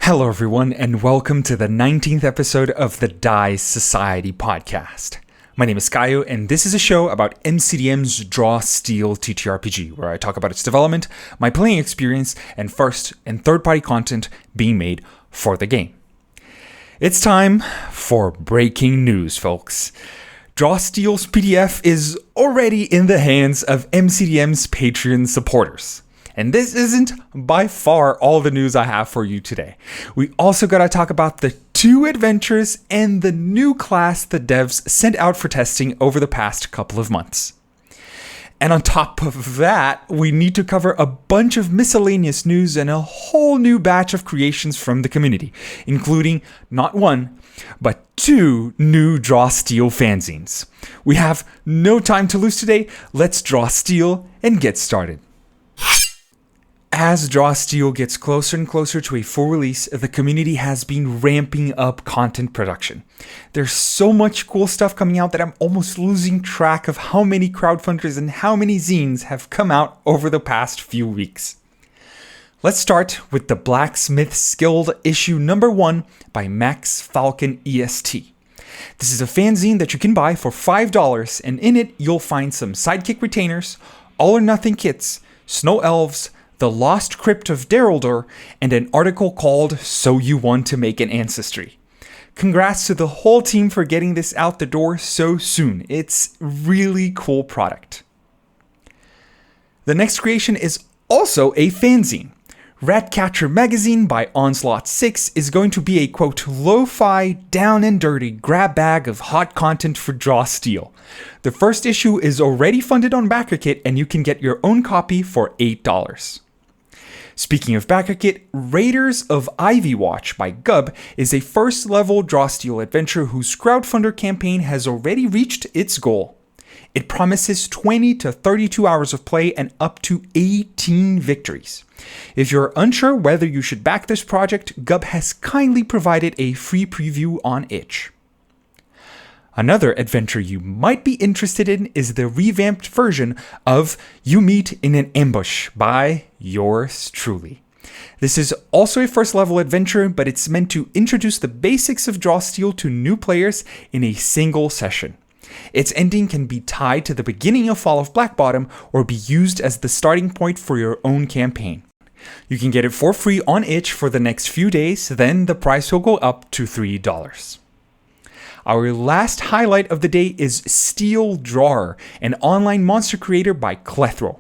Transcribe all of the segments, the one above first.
Hello, everyone, and welcome to the 19th episode of the Dice Society podcast. My name is Kaio, and this is a show about MCDM's Draw Steel TTRPG, where I talk about its development, my playing experience, and first and third-party content being made for the game. It's time for breaking news, folks. Draw Steel's PDF is already in the hands of MCDM's Patreon supporters. And this isn't by far all the news I have for you today. We also gotta talk about the 2 adventures and the new class the devs sent out for testing over the past couple of months. And on top of that, we need to cover a bunch of miscellaneous news and a whole new batch of creations from the community, including not 1, but 2 new Draw Steel fanzines. We have no time to lose today. Let's draw steel and get started. As Draw Steel gets closer and closer to a full release, the community has been ramping up content production. There's so much cool stuff coming out that I'm almost losing track of how many crowdfunders and how many zines have come out over the past few weeks. Let's start with the Blacksmith's Guild issue number 1 by Max Falcon EST. This is a fanzine that you can buy for $5, and in it you'll find some sidekick retainers, all or nothing kits, snow elves, the Lost Crypt of Deraldor, and an article called So You Want to Make an Ancestry. Congrats to the whole team for getting this out the door so soon. It's really cool product. The next creation is also a fanzine. Ratcatcher Magazine by Onslaught 6 is going to be a, quote, lo-fi, down and dirty grab bag of hot content for Draw Steel. The first issue is already funded on BackerKit, and you can get your own copy for $8. Speaking of BackerKit, Raiders of Ivy Watch by Gub is a first-level Draw Steel adventure whose crowdfunder campaign has already reached its goal. It promises 20 to 32 hours of play and up to 18 victories. If you're unsure whether you should back this project, Gub has kindly provided a free preview on itch. Another adventure you might be interested in is the revamped version of You Meet in an Ambush by yours truly. This is also a first level adventure, but it's meant to introduce the basics of Draw Steel to new players in a single session. Its ending can be tied to the beginning of Fall of Blackbottom or be used as the starting point for your own campaign. You can get it for free on itch for the next few days, then the price will go up to $3. Our last highlight of the day is Steel Drawer, an online monster creator by Clethro.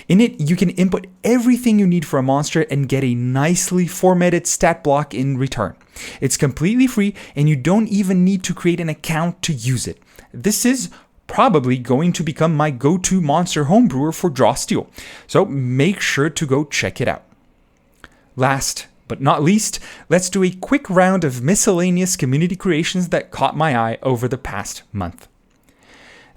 In it, you can input everything you need for a monster and get a nicely formatted stat block in return. It's completely free, and you don't even need to create an account to use it. This is probably going to become my go-to monster homebrewer for Draw Steel, so make sure to go check it out. Last but not least, let's do a quick round of miscellaneous community creations that caught my eye over the past month.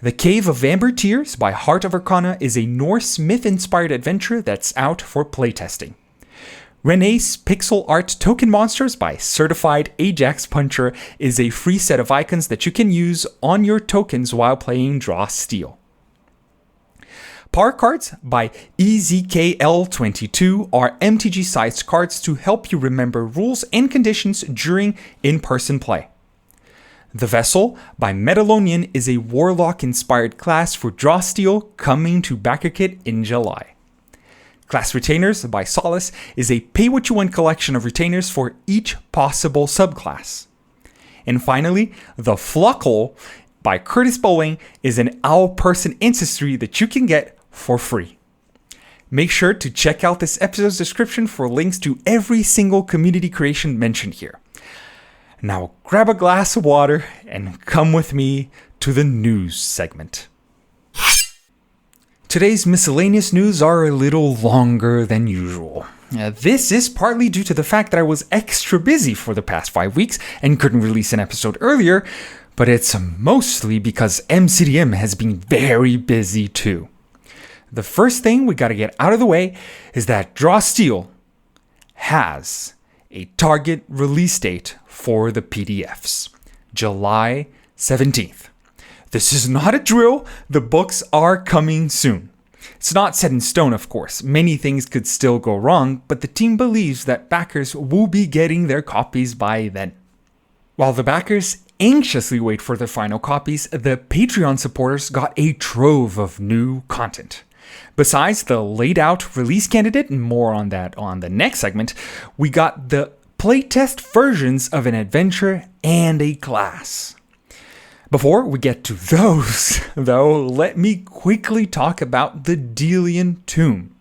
The Cave of Amber Tears by Heart of Arcana is a Norse myth-inspired adventure that's out for playtesting. Renee's Pixel Art Token Monsters by Certified Ajax Puncher is a free set of icons that you can use on your tokens while playing Draw Steel. Power Cards by EZKL22 are MTG-sized cards to help you remember rules and conditions during in-person play. The Vessel by Metalonian is a Warlock-inspired class for Draw Steel coming to BackerKit in July. Class Retainers by Solace is a pay-what-you-want collection of retainers for each possible subclass. And finally, The Flockle by Curtis Bowling is an owl person ancestry that you can get for free. Make sure to check out this episode's description for links to every single community creation mentioned here. Now grab a glass of water and come with me to the news segment. Today's miscellaneous news are a little longer than usual. This is partly due to the fact that I was extra busy for the past 5 weeks and couldn't release an episode earlier, but it's mostly because MCDM has been very busy too. The first thing we gotta get out of the way is that Draw Steel has a target release date for the PDFs, July 17th. This is not a drill, the books are coming soon. It's not set in stone, of course. Many things could still go wrong, but the team believes that backers will be getting their copies by then. While the backers anxiously wait for their final copies, the Patreon supporters got a trove of new content. Besides the laid out release candidate, and more on that on the next segment, we got the playtest versions of an adventure and a class. Before we get to those, though, let me quickly talk about the Delian Tomb.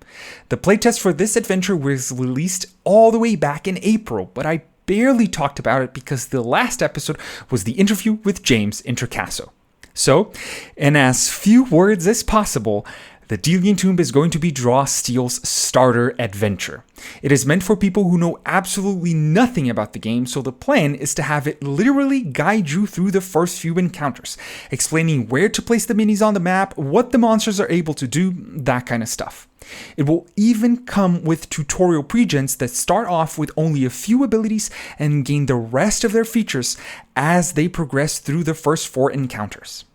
The playtest for this adventure was released all the way back in April, but I barely talked about it because the last episode was the interview with James Introcaso. So, in as few words as possible, the Delian Tomb is going to be Draw Steel's starter adventure. It is meant for people who know absolutely nothing about the game, so the plan is to have it literally guide you through the first few encounters, explaining where to place the minis on the map, what the monsters are able to do, that kind of stuff. It will even come with tutorial pre-gens that start off with only a few abilities and gain the rest of their features as they progress through the first 4 encounters.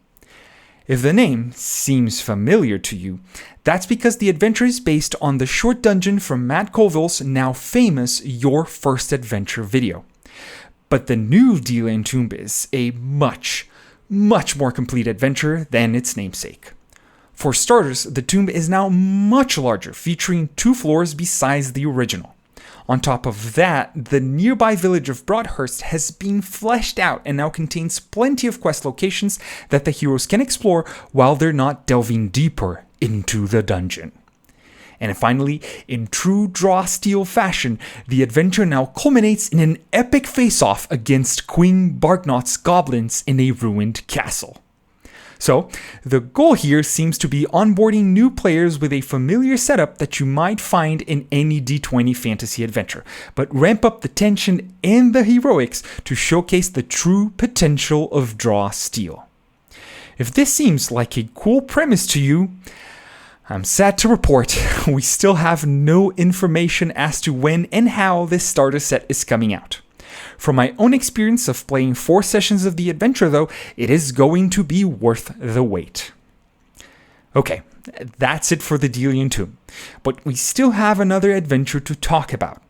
If the name seems familiar to you, that's because the adventure is based on the short dungeon from Matt Colville's now famous Your First Adventure video. But the new Delian Tomb is a much more complete adventure than its namesake. For starters, the tomb is now much larger, featuring 2 floors besides the original. On top of that, the nearby village of Broadhurst has been fleshed out and now contains plenty of quest locations that the heroes can explore while they're not delving deeper into the dungeon. And finally, in true Draw Steel fashion, the adventure now culminates in an epic face-off against Queen Barknot's goblins in a ruined castle. So, the goal here seems to be onboarding new players with a familiar setup that you might find in any D20 fantasy adventure, but ramp up the tension and the heroics to showcase the true potential of Draw Steel. If this seems like a cool premise to you, I'm sad to report we still have no information as to when and how this starter set is coming out. From my own experience of playing 4 sessions of the adventure, though, it is going to be worth the wait. Okay, that's it for the Delian Tomb, but we still have another adventure to talk about.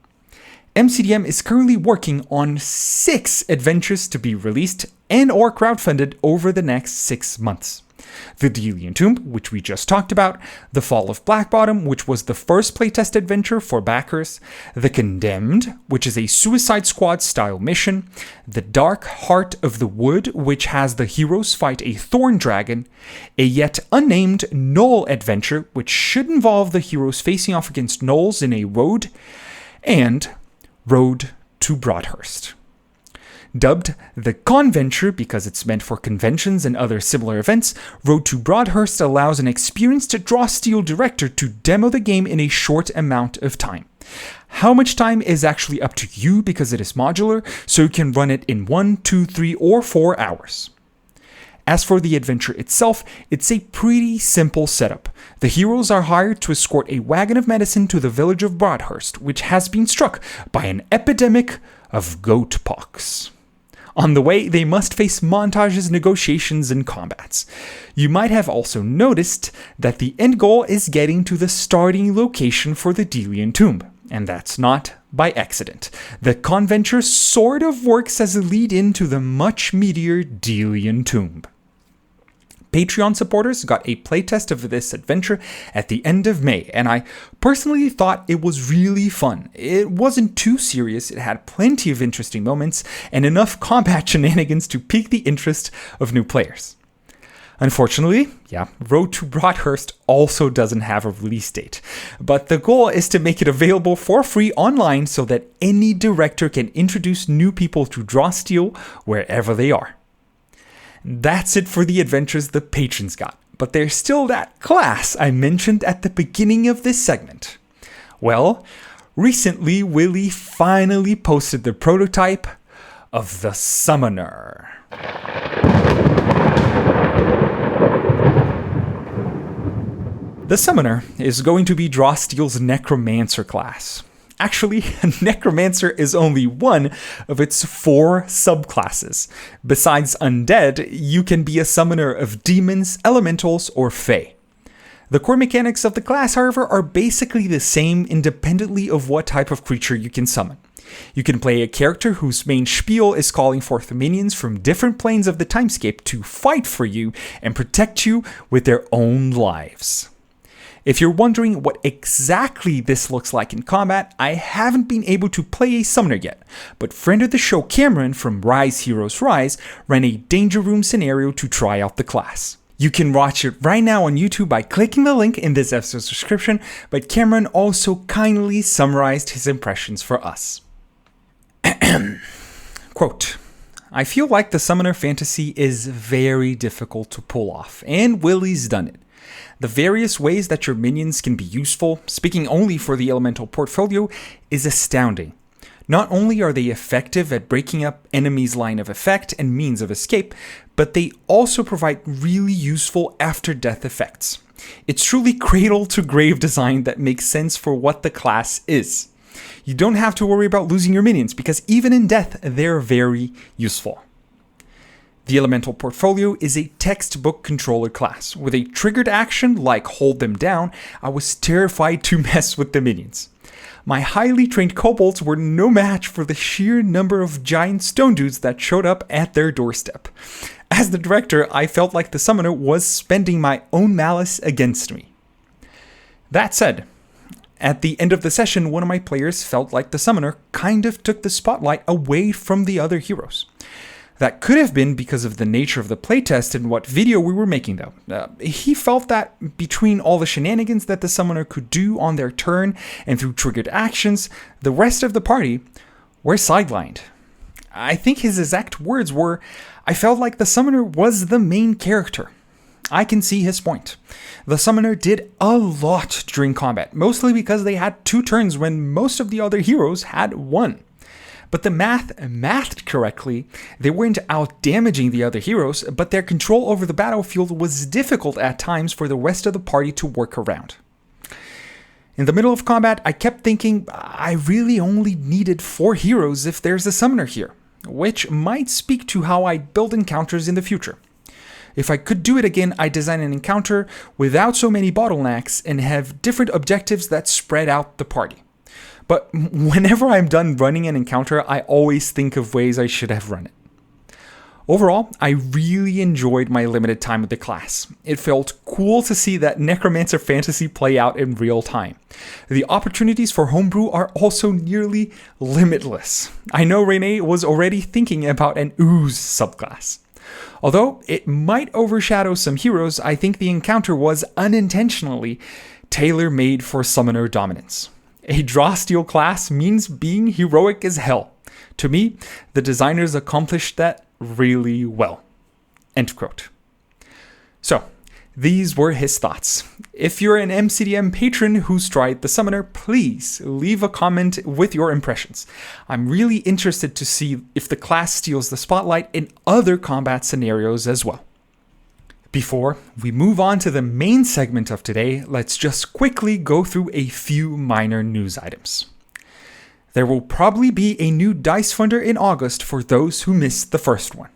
MCDM is currently working on 6 adventures to be released and or crowdfunded over the next 6 months. The Delian Tomb, which we just talked about, The Fall of Blackbottom, which was the first playtest adventure for backers, The Condemned, which is a Suicide Squad style mission, The Dark Heart of the Wood, which has the heroes fight a thorn dragon, a yet unnamed Gnoll adventure, which should involve the heroes facing off against gnolls in a road, and Road to Broadhurst. Dubbed the Conventure because it's meant for conventions and other similar events, Road to Broadhurst allows an experienced Draw Steel director to demo the game in a short amount of time. How much time is actually up to you because it is modular, so you can run it in 1, 2, 3, or 4 hours. As for the adventure itself, it's a pretty simple setup. The heroes are hired to escort a wagon of medicine to the village of Broadhurst, which has been struck by an epidemic of goat pox. On the way, they must face montages, negotiations, and combats. You might have also noticed that the end goal is getting to the starting location for the Delian Tomb, and that's not by accident. The Conventure sort of works as a lead-in to the much meatier Delian Tomb. Patreon supporters got a playtest of this adventure at the end of May, and I personally thought it was really fun. It wasn't too serious, it had plenty of interesting moments, and enough combat shenanigans to pique the interest of new players. Unfortunately, Road to Broadhurst also doesn't have a release date, but the goal is to make it available for free online so that any director can introduce new people to Draw Steel wherever they are. That's it for the adventures the patrons got, but there's still that class I mentioned at the beginning of this segment. Well, recently Willie finally posted the prototype of the Summoner. The Summoner is going to be Draw Steel's Necromancer class. Actually, Necromancer is only one of its 4 subclasses. Besides undead, you can be a summoner of demons, elementals, or fae. The core mechanics of the class, however, are basically the same independently of what type of creature you can summon. You can play a character whose main spiel is calling forth minions from different planes of the timescape to fight for you and protect you with their own lives. If you're wondering what exactly this looks like in combat, I haven't been able to play a summoner yet, but friend of the show Cameron from Rise Heroes Rise ran a Danger Room scenario to try out the class. You can watch it right now on YouTube by clicking the link in this episode's description, but Cameron also kindly summarized his impressions for us. Quote, I feel like the summoner fantasy is very difficult to pull off, and Willie's done it. The various ways that your minions can be useful, speaking only for the elemental portfolio, is astounding. Not only are they effective at breaking up enemies' line of effect and means of escape, but they also provide really useful after-death effects. It's truly cradle-to-grave design that makes sense for what the class is. You don't have to worry about losing your minions, because even in death, they're very useful. The Elemental Portfolio is a textbook controller class. With a triggered action like hold them down, I was terrified to mess with the minions. My highly trained kobolds were no match for the sheer number of giant stone dudes that showed up at their doorstep. As the director, I felt like the summoner was spending my own malice against me. That said, at the end of the session, one of my players felt like the summoner kind of took the spotlight away from the other heroes. That could have been because of the nature of the playtest and what video we were making, though. He felt that between all the shenanigans that the summoner could do on their turn and through triggered actions, the rest of the party were sidelined. I think his exact words were, I felt like the summoner was the main character. I can see his point. The summoner did a lot during combat, mostly because they had 2 turns when most of the other heroes had 1. But the mathed correctly, they weren't out-damaging the other heroes, but their control over the battlefield was difficult at times for the rest of the party to work around. In the middle of combat, I kept thinking I really only needed 4 heroes if there's a summoner here, which might speak to how I build encounters in the future. If I could do it again, I'd design an encounter without so many bottlenecks and have different objectives that spread out the party. But whenever I'm done running an encounter, I always think of ways I should have run it. Overall, I really enjoyed my limited time with the class. It felt cool to see that Necromancer fantasy play out in real time. The opportunities for homebrew are also nearly limitless. I know Renee was already thinking about an ooze subclass. Although it might overshadow some heroes, I think the encounter was unintentionally tailor-made for summoner dominance. A draw steel class means being heroic as hell. To me, the designers accomplished that really well. End quote. So, these were his thoughts. If you're an MCDM patron who's tried the summoner, please leave a comment with your impressions. I'm really interested to see if the class steals the spotlight in other combat scenarios as well. Before we move on to the main segment of today, let's just quickly go through a few minor news items. There will probably be a new Dice Funder in August for those who missed the first one.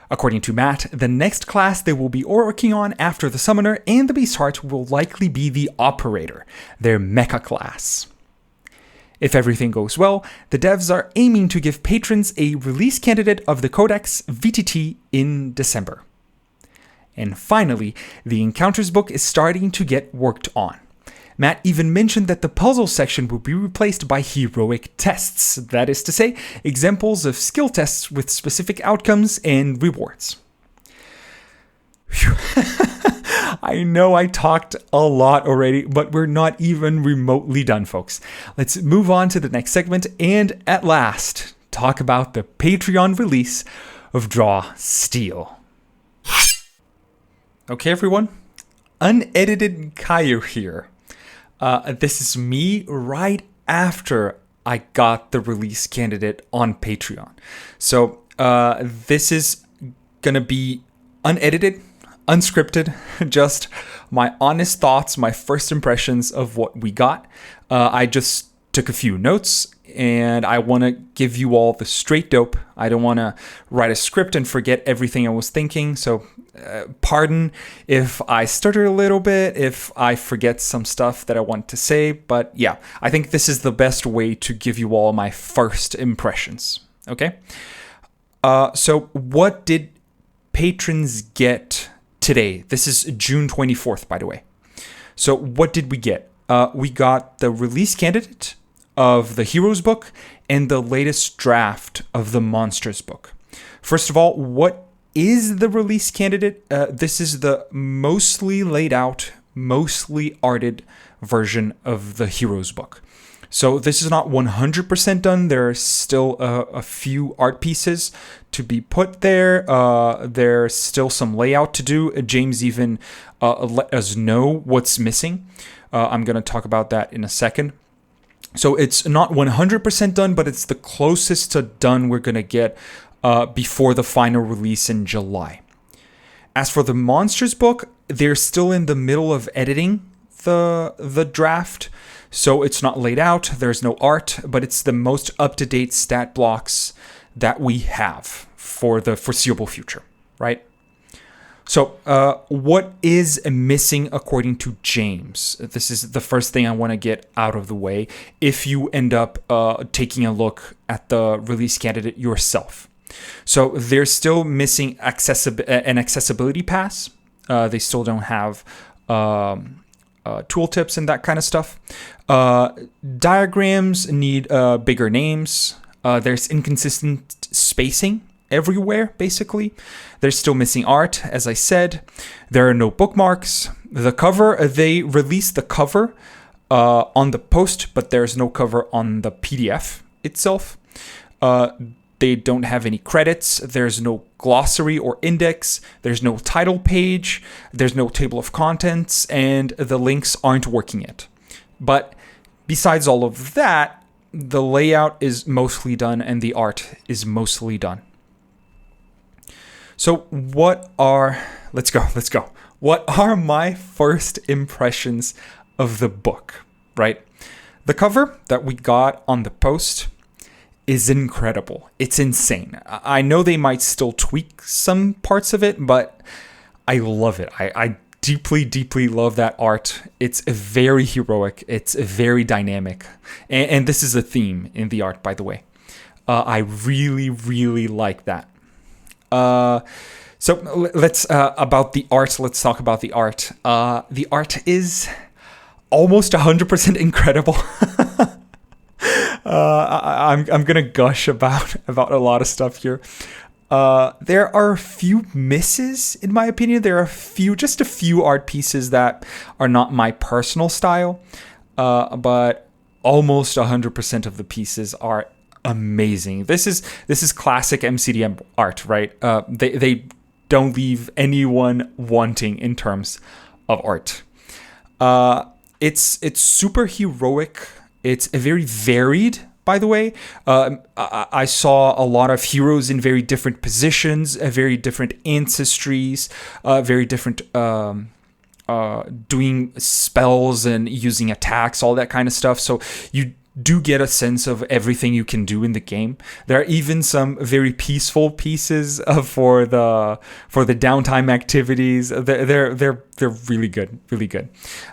According to Matt, the next class they will be working on after the Summoner and the Beast Heart will likely be the Operator, their mecha class. If everything goes well, the devs are aiming to give patrons a release candidate of the Codex VTT in December. And finally, the Encounters book is starting to get worked on. Matt even mentioned that the puzzle section will be replaced by heroic tests, that is to say, examples of skill tests with specific outcomes and rewards. I know I talked a lot already, but we're not even remotely done, folks. Let's move on to the next segment and, at last, talk about the Patreon release of Draw Steel. Okay, everyone, unedited Caillou here. This is me right after I got the release candidate on Patreon. So this is going to be unedited, unscripted, just my honest thoughts, my first impressions of what we got. I just took a few notes and I want to give you all the straight dope. I don't want to write a script and forget everything I was thinking. So Pardon if I stutter a little bit, if I forget some stuff that I want to say, but yeah, I think this is the best way to give you all my first impressions, okay? So what did patrons get today? This is June 24th, by the way. So what did we get? We got the release candidate of the Heroes book and the latest draft of the Monsters book. First of all, what is the release candidate? This is the mostly laid out, mostly arted version of the Heroes book. So this is not 100% done. There are still a few art pieces to be put there. There's still some layout to do. James even let us know what's missing. I'm going to talk about that in a second. So it's not 100% done, but it's the closest to done we're going to get before the final release in July. As for the Monsters book, they're still in the middle of editing the draft, so it's not laid out, there's no art, but it's the most up-to-date stat blocks that we have for the foreseeable future, right? So what is missing according to James? This is the first thing I want to get out of the way if you end up taking a look at the release candidate yourself. So they're still missing an accessibility pass. They still don't have tooltips and that kind of stuff. Diagrams need bigger names. There's inconsistent spacing everywhere, basically. They're still missing art, as I said. There are no bookmarks. The cover, they released the cover on the post, but there's no cover on the PDF itself. They don't have any credits. There's no glossary or index. There's no title page. There's no table of contents, and the links aren't working yet. But besides all of that, the layout is mostly done and the art is mostly done. So let's go. What are my first impressions of the book, right? The cover that we got on the post is incredible. It's insane. I know they might still tweak some parts of it, but I love it. I deeply, deeply love that art. It's very heroic. It's very dynamic. And this is a theme in the art, by the way. I really, really like that. So let's about the art. Let's talk about the art. The art is almost 100% incredible. I'm gonna gush about a lot of stuff here. There are a few misses, in my opinion. There are just a few art pieces that are not my personal style, but almost 100% of the pieces are amazing. This is classic MCDM art, right? They don't leave anyone wanting in terms of art. It's super heroic. It's very varied, by the way. I saw a lot of heroes in very different positions, very different ancestries, very different doing spells and using attacks, all that kind of stuff. So you do get a sense of everything you can do in the game. There are even some very peaceful pieces for the downtime activities. They're really good, really good,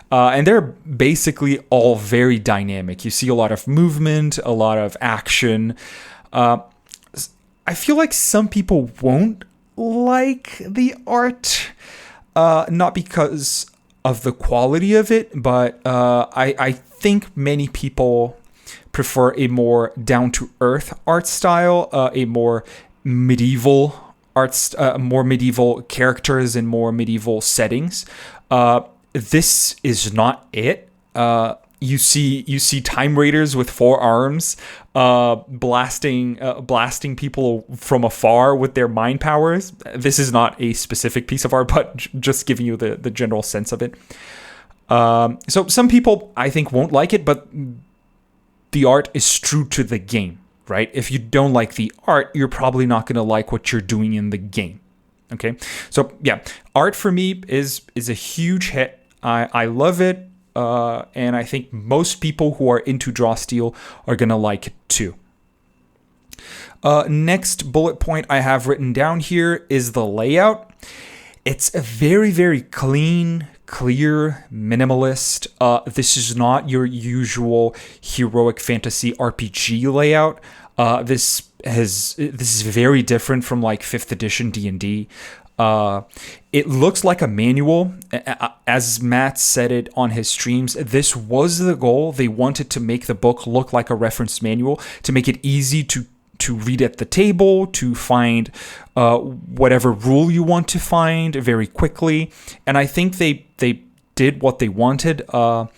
and they're basically all very dynamic. You see a lot of movement, a lot of action. I feel like some people won't like the art, not because of the quality of it, but I think many people prefer a more down-to-earth art style, a more medieval more medieval characters and more medieval settings. This is not it. You see Time Raiders with 4 arms, blasting people from afar with their mind powers. This is not a specific piece of art, but just giving you the general sense of it. So some people, I think, won't like it, but the art is true to the game, right? If you don't like the art, you're probably not going to like what you're doing in the game. Okay, so yeah, art for me is a huge hit. I love it, and I think most people who are into Draw Steel are going to like it too. Next bullet point I have written down here is the layout. It's a very, very clean, clear, minimalist. This is not your usual heroic fantasy RPG layout. This is very different from like 5th edition D&D. It looks like a manual. As Matt said it on his streams, this was the goal. They wanted to make the book look like a reference manual, to make it easy to read at the table, to find whatever rule you want to find very quickly. And I think they did what they wanted. To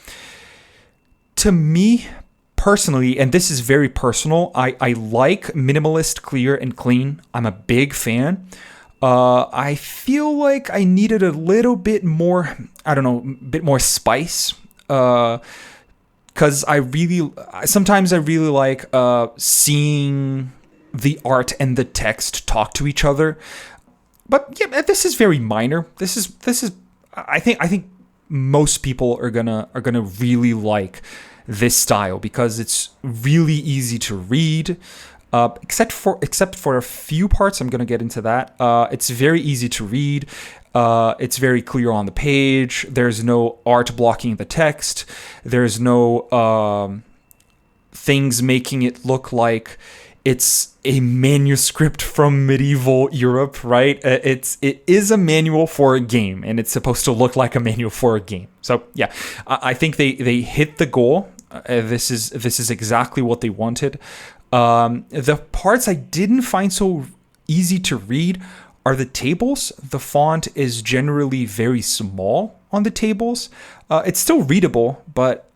me, personally, and this is very personal, I like minimalist, clear, and clean. I'm a big fan. I feel like I needed a little bit more, bit more spice. Because sometimes I really like seeing the art and the text talk to each other. But yeah, this is very minor. This is I think most people are gonna really like this style because it's really easy to read. Except for a few parts, I'm gonna get into that. It's very easy to read. It's very clear on the page. There's no art blocking the text. There's no things making it look like it's a manuscript from medieval Europe, right? It is a manual for a game, and it's supposed to look like a manual for a game. So yeah, I think they hit the goal. This is exactly what they wanted. The parts I didn't find so easy to read are the tables. The font is generally very small on the tables. It's still readable, but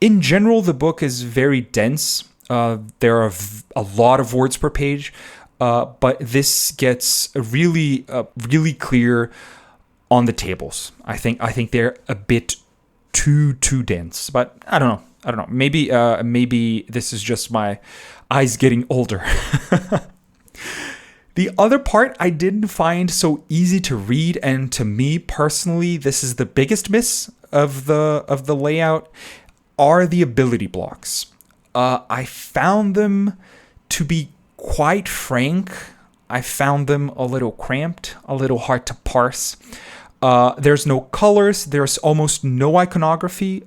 in general, the book is very dense. There are a lot of words per page, but this gets really clear on the tables. I think they're a bit too dense, but I don't know. Maybe this is just my eyes getting older. The other part I didn't find so easy to read, and to me personally, this is the biggest miss of the layout, are the ability blocks. I found them to be quite frank. I found them a little cramped, a little hard to parse. There's no colors. There's almost no iconography.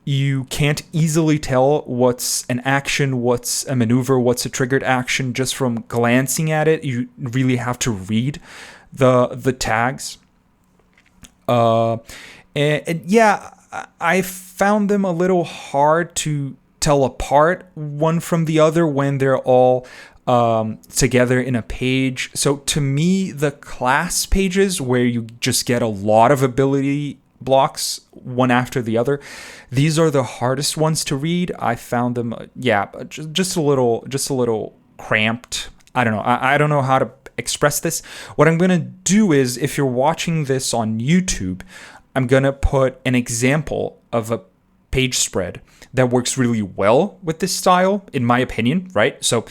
You can't easily tell what's an action, what's a maneuver, what's a triggered action just from glancing at it. You really have to read the tags. And yeah, I found them a little hard to tell apart one from the other when they're all together in a page. So to me, the class pages where you just get a lot of ability blocks one after the other, these are the hardest ones to read. I found them just a little cramped. I don't know. I don't know how to express this. What I'm gonna do is, if you're watching this on YouTube, I'm gonna put an example of a page spread that works really well with this style, in my opinion, right? So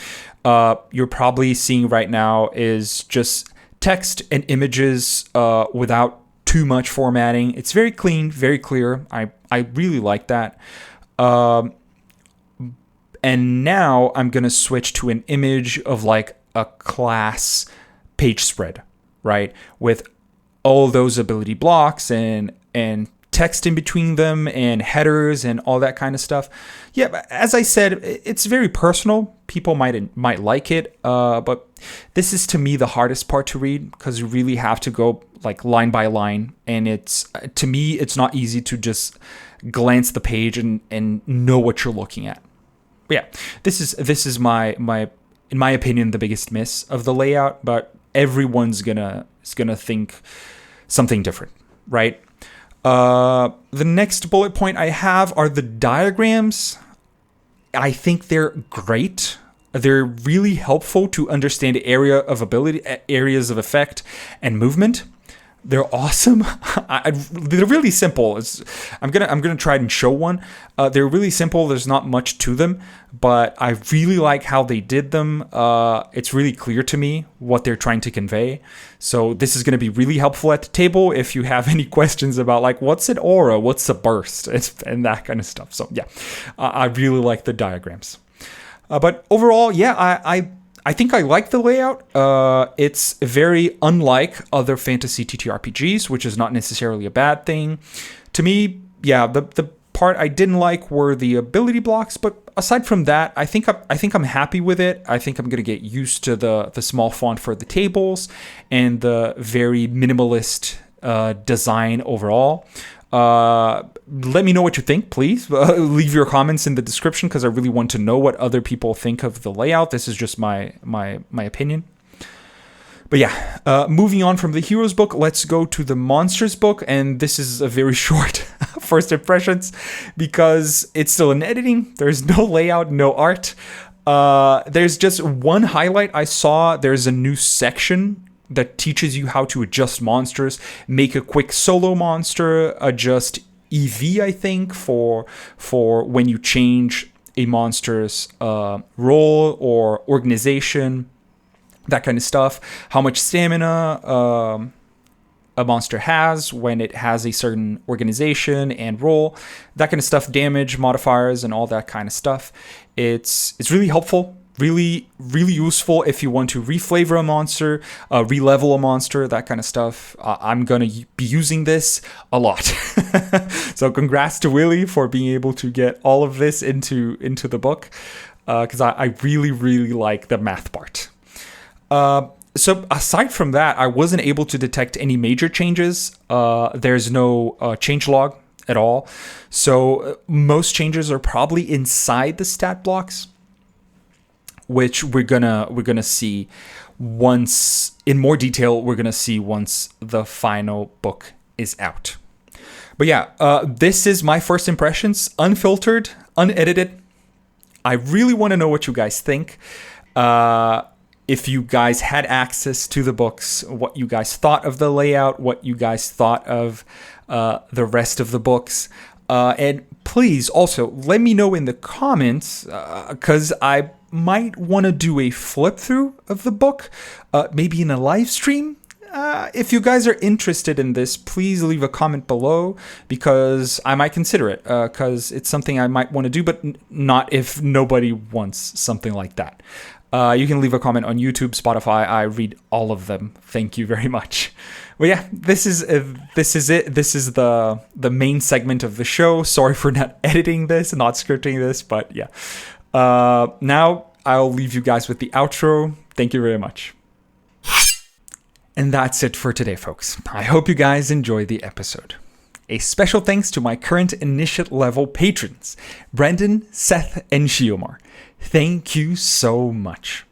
you're probably seeing right now is just text and images without too much formatting. It's very clean, very clear. I really like that. And now I'm going to switch to an image of like a class page spread, right? With all those ability blocks and text in between them and headers and all that kind of stuff. Yeah, but as I said, it's very personal. People might like it, but this is to me the hardest part to read because you really have to go like line by line, and to me it's not easy to just glance the page and know what you're looking at. But yeah, this is my in my opinion the biggest miss of the layout, but everyone's gonna think something different, right? The next bullet point I have are the diagrams. I think they're great. They're really helpful to understand area of ability, areas of effect, and movement. They're awesome. They're really simple. I'm gonna try and show one. They're really simple. There's not much to them, but I really like how they did them. It's really clear to me what they're trying to convey. So this is gonna be really helpful at the table if you have any questions about like what's an aura, what's a burst, and that kind of stuff. So yeah, I really like the diagrams. But overall, yeah, I think I like the layout. It's very unlike other fantasy TTRPGs, which is not necessarily a bad thing. To me, yeah, the part I didn't like were the ability blocks, but aside from that, I think I'm happy with it. I think I'm gonna get used to the small font for the tables and the very minimalist design overall. Let me know what you think, please. Leave your comments in the description because I really want to know what other people think of the layout. This is just my opinion. But yeah, moving on from the Heroes book, let's go to the Monsters book. And this is a very short first impressions because it's still in editing. There's no layout, no art. There's just one highlight I saw. There's a new section that teaches you how to adjust monsters, make a quick solo monster, adjust EV, I think, for when you change a monster's role or organization, that kind of stuff. How much stamina a monster has when it has a certain organization and role, that kind of stuff, damage modifiers and all that kind of stuff. It's really helpful. Really, really useful if you want to reflavor a monster, relevel a monster, that kind of stuff. I'm going to be using this a lot. So congrats to Willie for being able to get all of this into the book, because I really, really like the math part. So aside from that, I wasn't able to detect any major changes. There's no changelog at all. So most changes are probably inside the stat blocks, which we're gonna see once in more detail. We're gonna see once the final book is out. But yeah, this is my first impressions, unfiltered, unedited. I really want to know what you guys think. If you guys had access to the books, what you guys thought of the layout, what you guys thought of the rest of the books. And please also let me know in the comments, because I might want to do a flip through of the book, maybe in a live stream. If you guys are interested in this, please leave a comment below, because I might consider it, because it's something I might want to do, but not if nobody wants something like that. You can leave a comment on YouTube, Spotify. I read all of them. Thank you very much. Well, yeah, this is it. This is the main segment of the show. Sorry for not editing this, not scripting this, but yeah. Now I'll leave you guys with the outro. Thank you very much. And that's it for today, folks. I hope you guys enjoyed the episode. A special thanks to my current initiate level patrons, Brandon, Seth, and Shiomar. Thank you so much.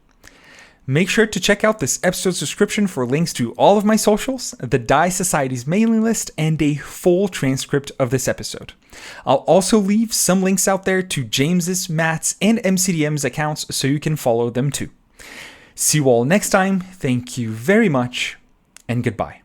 Make sure to check out this episode's description for links to all of my socials, the Die Society's mailing list, and a full transcript of this episode. I'll also leave some links out there to James's, Matt's, and MCDM's accounts so you can follow them too. See you all next time. Thank you very much, and goodbye.